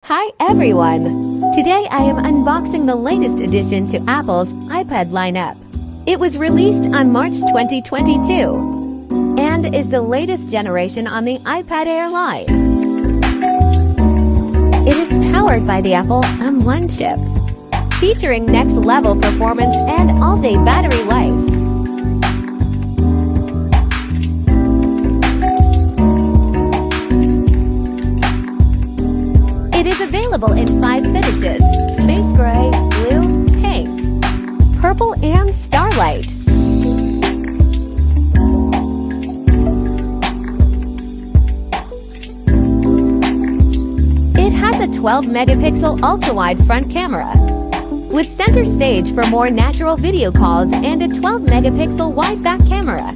Hi everyone! Today I am unboxing the latest addition to Apple's iPad lineup. It was released on March 2022 and is the latest generation on the iPad Air line. It is powered by the Apple M1 chip, featuring next-level performance and all-day battery life. It is available in 5 finishes: space gray, blue, pink, purple, and starlight. It has a 12-megapixel ultra-wide front camera, with center stage for more natural video calls and a 12-megapixel wide back camera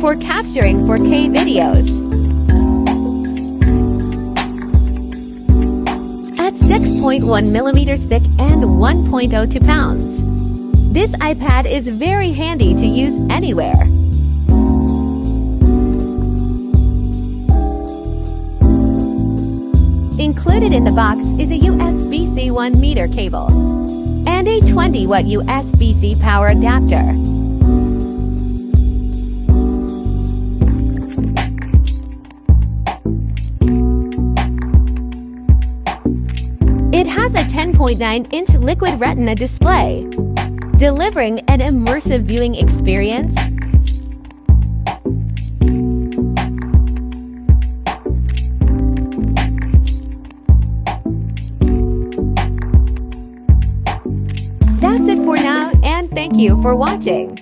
for capturing 4K videos. At 6.1 millimeters thick and 1.02 pounds, this iPad is very handy to use anywhere. Included in the box is a USB-C 1-meter cable and a 20-watt USB-C power adapter. It has a 10.9-inch Liquid Retina display, delivering an immersive viewing experience. That's it for now, and thank you for watching.